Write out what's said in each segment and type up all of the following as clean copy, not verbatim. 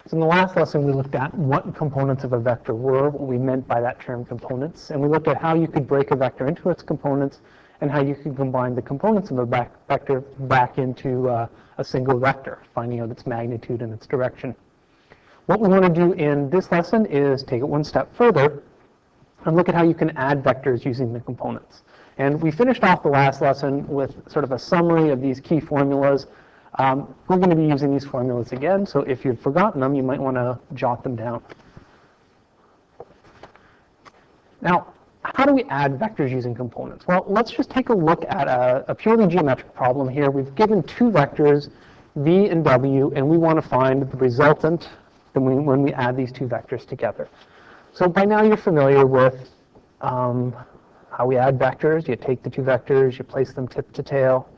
So in the last lesson, we looked at what components of a vector were, what we meant by that term components, and we looked at how you could break a vector into its components and how you could combine the components of a vector back into a single vector, finding out its magnitude and its direction. What we want to do in this lesson is take it one step further and look at how you can add vectors using the components. And we finished off the last lesson with sort of a summary of these key formulas. We're going to be using these formulas again, so if you've forgotten them, you might want to jot them down. Now, how do we add vectors using components? Well, let's just take a look at a purely geometric problem here. We've given two vectors, v and w, and we want to find the resultant when we add these two vectors together. So by now you're familiar with how we add vectors. You take the two vectors, you place them tip to tail,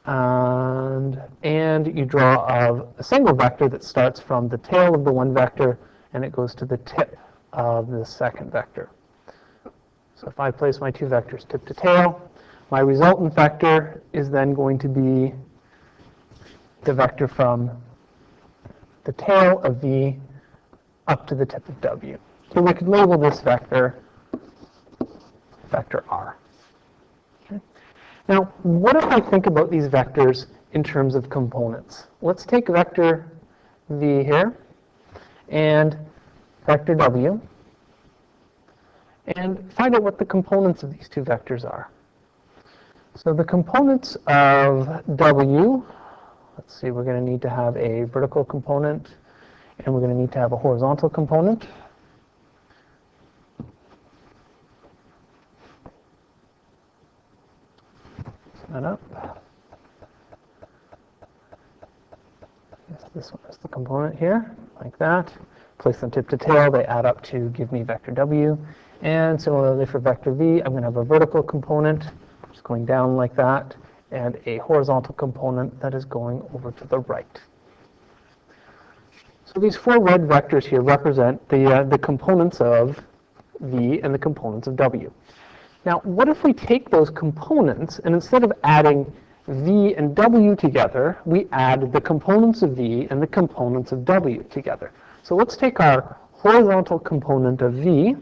and you draw a single vector that starts from the tail of the one vector and it goes to the tip of the second vector. So if I place my two vectors tip to tail, my resultant vector is then going to be the vector from the tail of v up to the tip of w. So we could label this vector vector r. Okay. Now, what if I think about these vectors in terms of components? Let's take vector v here and vector w and find out what the components of these two vectors are. So the components of w, let's see, we're going to need to have a vertical component and we're going to need to have a horizontal component. That up. Yes, this one is the component here, like that. Place them tip to tail, they add up to give me vector w. And similarly for vector v, I'm going to have a vertical component, just going down like that, and a horizontal component that is going over to the right. So these four red vectors here represent the components of v and the components of w. Now, what if we take those components and instead of adding v and w together, we add the components of v and the components of w together? So let's take our horizontal component of v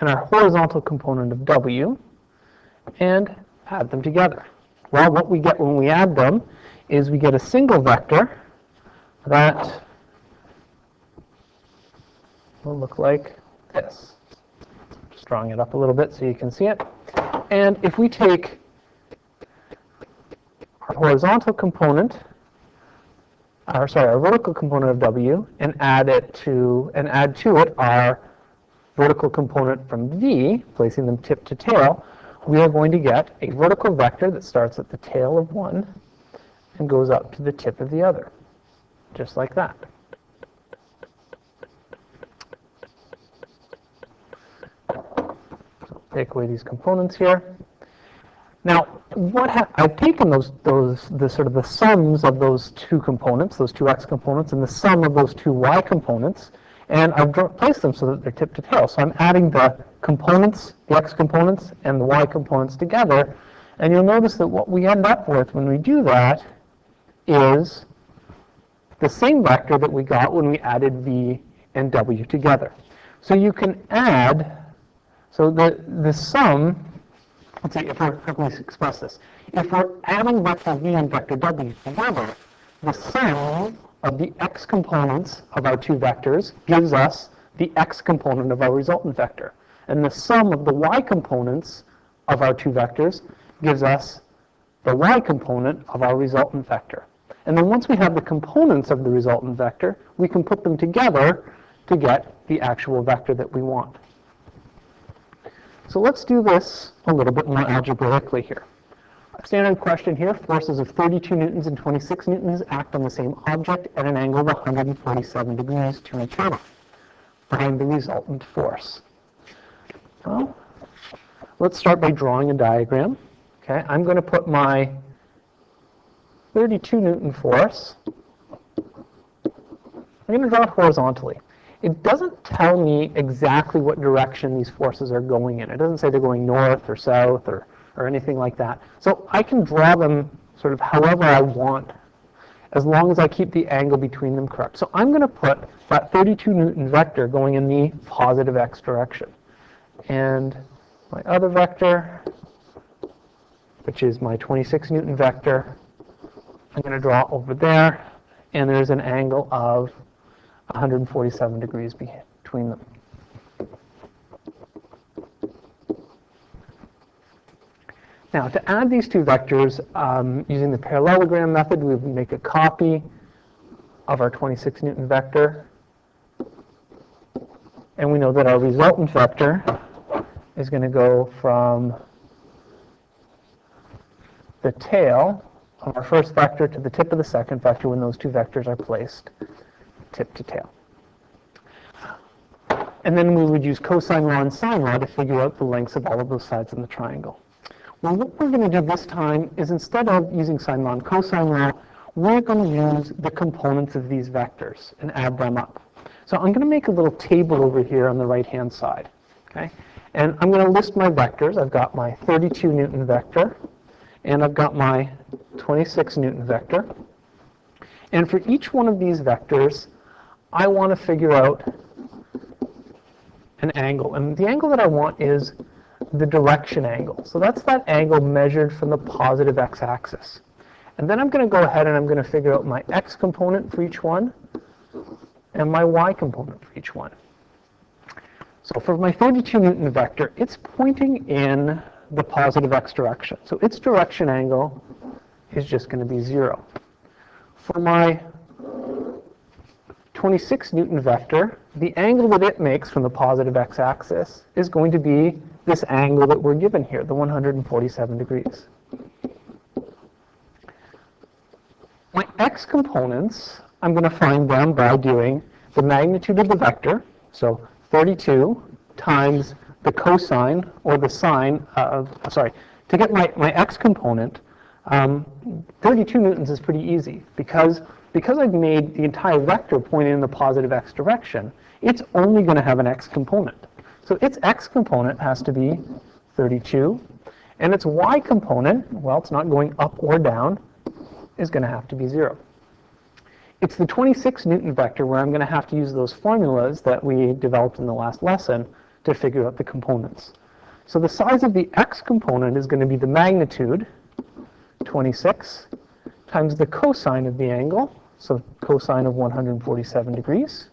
and our horizontal component of w and add them together. Well, what we get when we add them is we get a single vector that will look like this. Just drawing it up a little bit so you can see it. And if we take our horizontal component, our vertical component of w, and add to it our vertical component from v, placing them tip to tail, we are going to get a vertical vector that starts at the tail of one and goes up to the tip of the other, just like that. Take away these components here. Now, I've taken the sums of those two components, those two x components, and the sum of those two y components, and I've placed them so that they're tip to tail. So I'm adding the components, the x components, and the y components together, and you'll notice that what we end up with when we do that is the same vector that we got when we added v and w together. So you can add, so the sum, let's see, if we express this, if we're adding vector v and vector w together, the sum of the x components of our two vectors gives us the x component of our resultant vector. And the sum of the y components of our two vectors gives us the y component of our resultant vector. And then once we have the components of the resultant vector, we can put them together to get the actual vector that we want. So let's do this a little bit more algebraically here. A standard question here, forces of 32 newtons and 26 newtons act on the same object at an angle of 147 degrees to each other. Find the resultant force. Well, let's start by drawing a diagram. Okay, I'm going to put my 32 Newton force. I'm going to draw it horizontally. It doesn't tell me exactly what direction these forces are going in. It doesn't say they're going north or south or anything like that. So I can draw them sort of however I want. as long as I keep the angle between them correct. So I'm going to put that 32 Newton vector going in the positive x direction. And my other vector, which is my 26 Newton vector, I'm going to draw over there, and there's an angle of 147 degrees between them. Now, to add these two vectors, using the parallelogram method, we would make a copy of our 26 Newton vector. And we know that our resultant vector is going to go from the tail of our first vector to the tip of the second vector when those two vectors are placed tip to tail. And then we would use cosine law and sine law to figure out the lengths of all of those sides in the triangle. Well, what we're going to do this time is, instead of using sine law and cosine law, we're going to use the components of these vectors and add them up. So I'm going to make a little table over here on the right-hand side. Okay? And I'm going to list my vectors. I've got my 32 Newton vector, and I've got my 26 Newton vector. And for each one of these vectors, I want to figure out an angle. And the angle that I want is the direction angle. So that's that angle measured from the positive x-axis. And then I'm going to go ahead and I'm going to figure out my x component for each one and my y component for each one. So for my 32 Newton vector, it's pointing in the positive x direction. So its direction angle is just going to be 0. For my 26 Newton vector, the angle that it makes from the positive x-axis is going to be this angle that we're given here, the 147 degrees. My x components, I'm going to find them by doing the magnitude of the vector, so 32 times the cosine or the sine of, to get my x component, 32 newtons is pretty easy because I've made the entire vector pointing in the positive x direction, it's only going to have an x component. So its x component has to be 32, and its y component, well, it's not going up or down, is going to have to be 0. It's the 26 Newton vector where I'm going to have to use those formulas that we developed in the last lesson to figure out the components. So the size of the x component is going to be the magnitude, 26, times the cosine of the angle, so cosine of 147 degrees.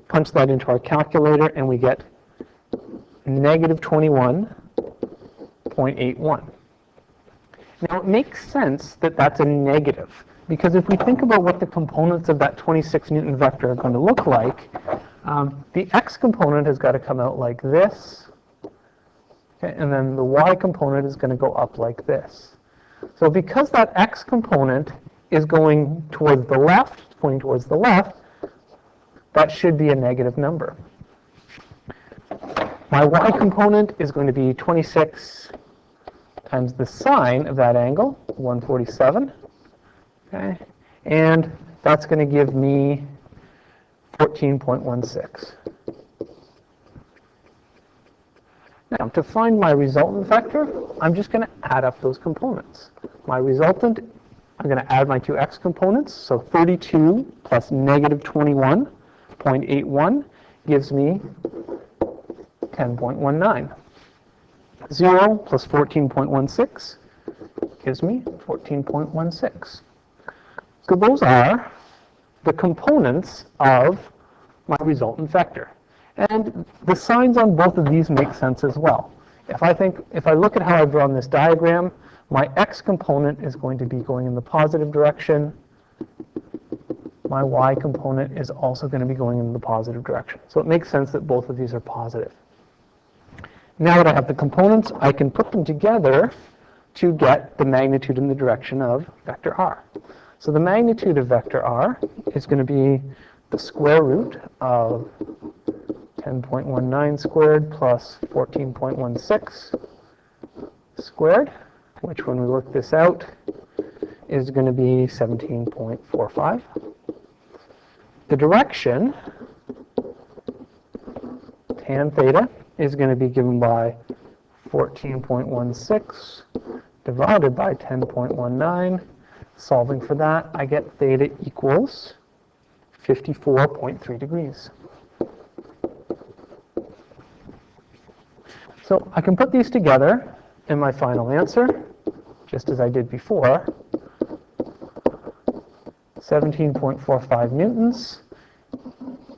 Punch that into our calculator, and we get negative 21.81. Now, it makes sense that that's a negative, because if we think about what the components of that 26 Newton vector are going to look like, the x component has got to come out like this, okay, and then the y component is going to go up like this. So because that x component is going towards the left, pointing towards the left, that should be a negative number. My y component is going to be 26 times the sine of that angle, 147. Okay, and that's going to give me 14.16. Now, to find my resultant vector, I'm just going to add up those components. My resultant, I'm going to add my two x components, so 32 plus negative 21.81 gives me 10.19. 0 plus 14.16 gives me 14.16. So those are the components of my resultant vector. And the signs on both of these make sense as well. If I look at how I've drawn this diagram, my x component is going to be going in the positive direction. My y component is also going to be going in the positive direction. So it makes sense that both of these are positive. Now that I have the components, I can put them together to get the magnitude in the direction of vector r. So the magnitude of vector r is going to be the square root of 10.19 squared plus 14.16 squared, which when we work this out is going to be 17.45. The direction, tan theta, is going to be given by 14.16 divided by 10.19, Solving for that, I get theta equals 54.3 degrees. So I can put these together in my final answer, just as I did before. 17.45 newtons.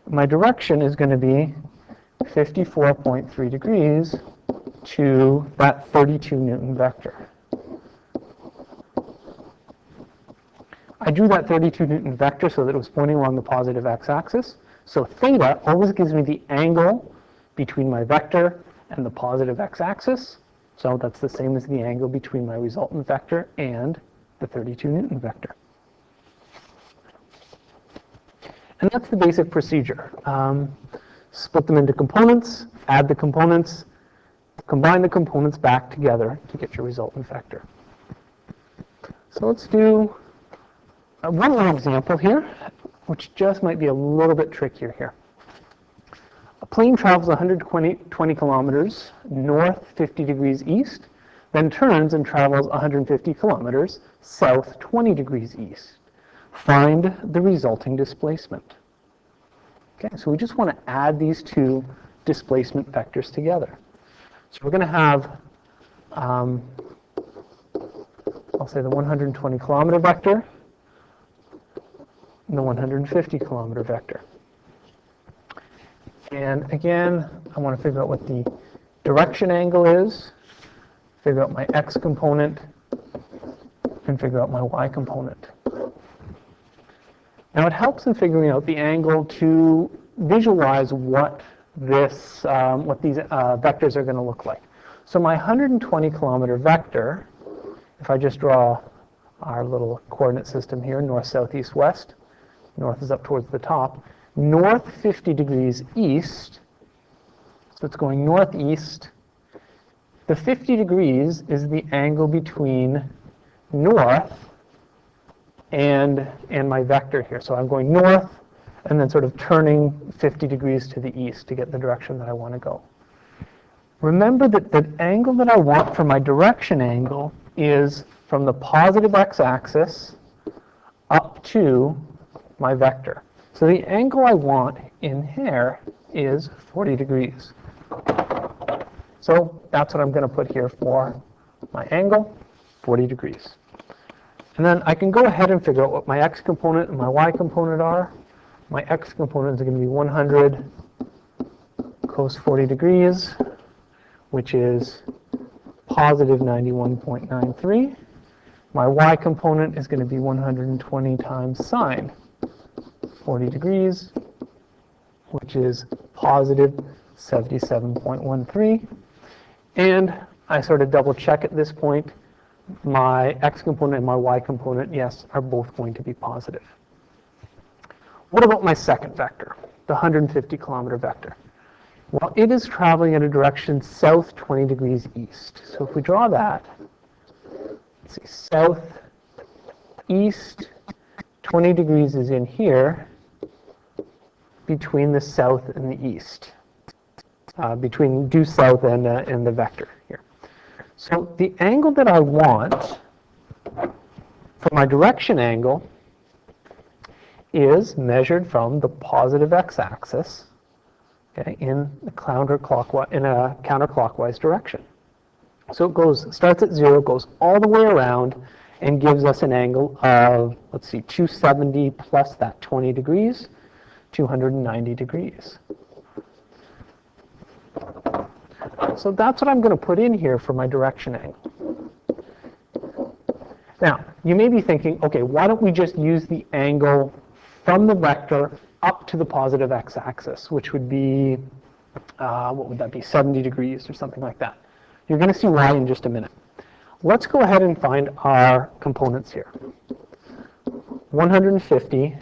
My direction is going to be 54.3 degrees to that 32 Newton vector. I drew that 32 Newton vector so that it was pointing along the positive x-axis. So theta always gives me the angle between my vector and the positive x-axis. So that's the same as the angle between my resultant vector and the 32 Newton vector. And that's the basic procedure. Split them into components, add the components, combine the components back together to get your resultant vector. So let's do one more example here, which just might be a little bit trickier here. A plane travels 120 kilometers north 50 degrees east, then turns and travels 150 kilometers south 20 degrees east. Find the resulting displacement. Okay, so we just want to add these two displacement vectors together. So we're going to have, I'll say the 120 kilometer vector and the 150 kilometer vector. And again, I want to figure out what the direction angle is, figure out my x component, and figure out my y component. Now it helps in figuring out the angle to visualize what these vectors are going to look like. So my 120 kilometer vector, if I just draw our little coordinate system here, north, south, east, west, north is up towards the top, north 50 degrees east, so it's going northeast. The 50 degrees is the angle between north and my vector here. So I'm going north and then sort of turning 50 degrees to the east to get the direction that I want to go. Remember that the angle that I want for my direction angle is from the positive x-axis up to my vector. So the angle I want in here is 40 degrees. So that's what I'm going to put here for my angle, 40 degrees. And then I can go ahead and figure out what my x component and my y component are. My x component is going to be 100 cos 40 degrees, which is positive 91.93. My y component is going to be 120 times sine 40 degrees, which is positive 77.13. And I sort of double check at this point. My x component and my y component, yes, are both going to be positive. What about my second vector, the 150 kilometer vector? Well, it is traveling in a direction south 20 degrees east. So if we draw that, let's see, south, east, 20 degrees is in here, between the south and the east, between due south and the vector here. So the angle that I want for my direction angle is measured from the positive x-axis, okay, in a counterclockwise direction. So it starts at 0, goes all the way around, and gives us an angle of, let's see, 270 plus that 20 degrees, 290 degrees. So that's what I'm going to put in here for my direction angle. Now, you may be thinking, okay, why don't we just use the angle from the vector up to the positive x-axis, which would be, what would that be, 70 degrees or something like that. You're going to see why in just a minute. Let's go ahead and find our components here. 150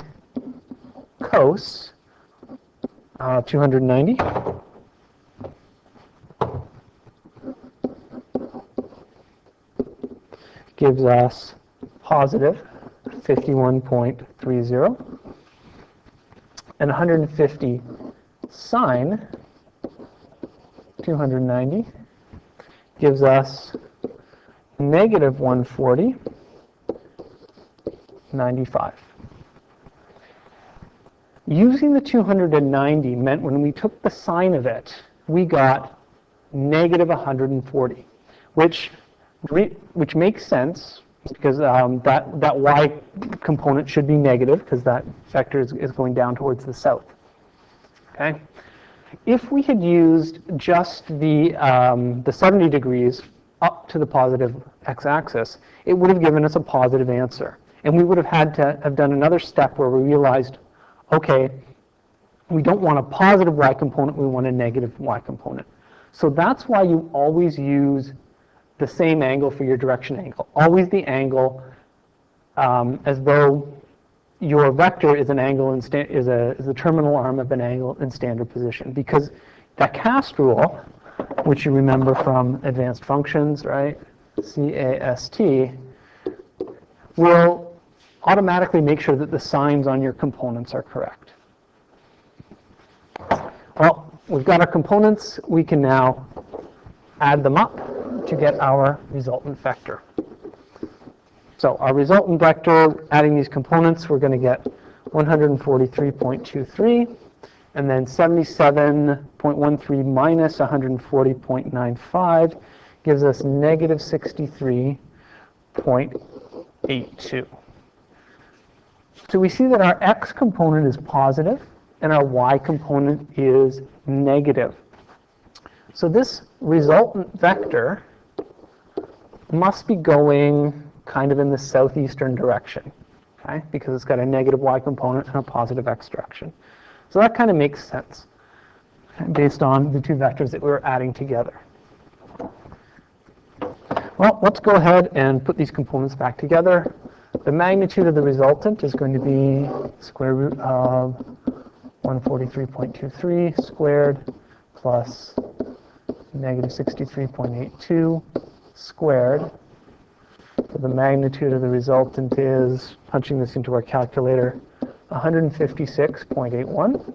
cos 290 gives us positive 51.30, and 150 sine 290 gives us negative 140, 95. Using the 290 meant when we took the sine of it, we got negative 140, which makes sense because that y component should be negative because that vector is going down towards the south. Okay. If we had used just the 70 degrees up to the positive x-axis, it would have given us a positive answer. And we would have had to have done another step where we realized, okay, we don't want a positive y component, we want a negative y component. So that's why you always use the same angle for your direction angle. Always the angle as though your vector is an angle is the terminal arm of an angle in standard position, because that cast rule, which you remember from advanced functions, right? CAST, will automatically make sure that the signs on your components are correct. Well, we've got our components. We can now add them up to get our resultant vector. So our resultant vector, adding these components, we're going to get 143.23, and then 77.13 minus 140.95 gives us negative 63.82. So we see that our x component is positive and our y component is negative. So this resultant vector must be going kind of in the southeastern direction, okay? Because it's got a negative y component and a positive x direction. So that kind of makes sense based on the two vectors that we were adding together. Well, let's go ahead and put these components back together. The magnitude of the resultant is going to be square root of 143.23 squared plus negative 63.82 squared. So the magnitude of the resultant is, punching this into our calculator, 156.81.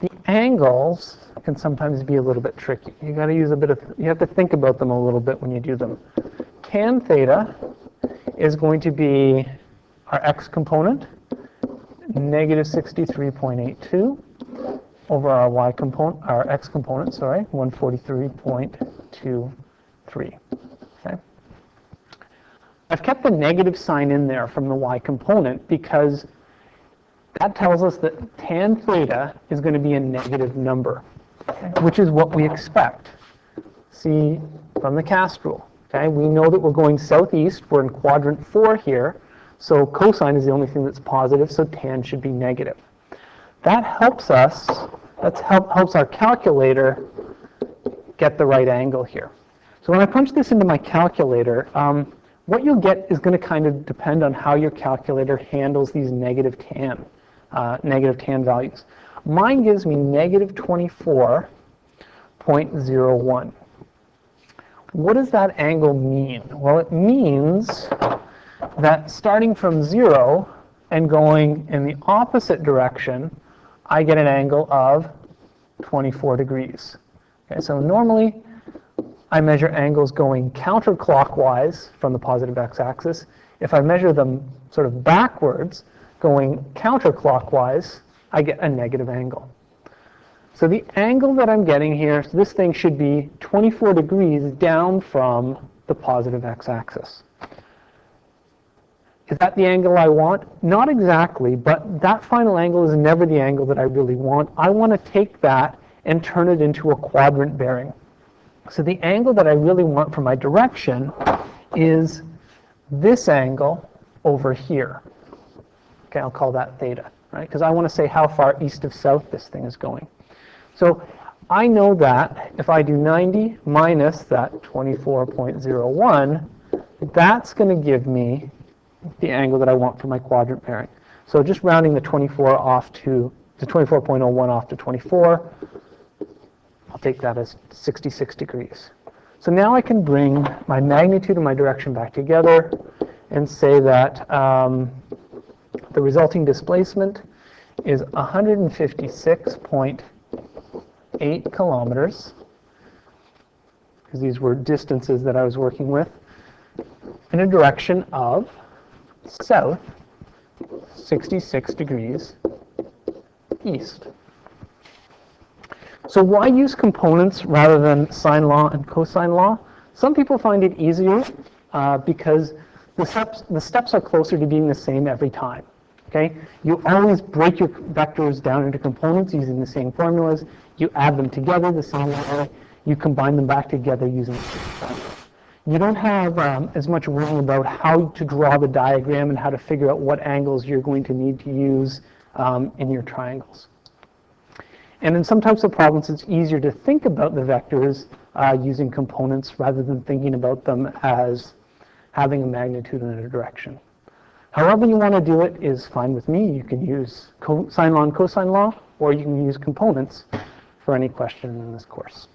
The angles can sometimes be a little bit tricky. You have to think about them a little bit when you do them. Tan theta is going to be our x component, negative 63.82, over our y component, our x component, sorry, 143.23. Okay. I've kept the negative sign in there from the y component because that tells us that tan theta is going to be a negative number, which is what we expect. See from the cast rule. Okay, we know that we're going southeast. We're in quadrant 4 here, so cosine is the only thing that's positive, so tan should be negative. That helps us. Helps our calculator get the right angle here. So when I punch this into my calculator, what you'll get is going to kind of depend on how your calculator handles these negative tan values. Mine gives me negative 24.01. What does that angle mean? Well, it means that starting from 0 and going in the opposite direction, I get an angle of 24 degrees. Okay, so normally I measure angles going counterclockwise from the positive x-axis. If I measure them sort of backwards, going counterclockwise, I get a negative angle. So the angle that I'm getting here, so this thing should be 24 degrees down from the positive x-axis. Is that the angle I want? Not exactly, but that final angle is never the angle that I really want. I want to take that and turn it into a quadrant bearing. So the angle that I really want for my direction is this angle over here. Okay, I'll call that theta, right? Because I want to say how far east of south this thing is going. So I know that if I do 90 minus that 24.01, that's going to give me the angle that I want for my quadrant pairing. So just rounding the 24 off to the 24.01 off to 24, I'll take that as 66 degrees. So now I can bring my magnitude and my direction back together and say that the resulting displacement is 156.8 kilometers, because these were distances that I was working with. in a direction of south 66 degrees east. So why use components rather than sine law and cosine law? Some people find it easier because the steps are closer to being the same every time. Okay? You always break your vectors down into components using the same formulas. You add them together the same way. You combine them back together using the same formula. You don't have as much worrying about how to draw the diagram and how to figure out what angles you're going to need to use in your triangles. And in some types of problems, it's easier to think about the vectors using components rather than thinking about them as having a magnitude and a direction. However you want to do it is fine with me. You can use sine law and cosine law, or you can use components for any question in this course.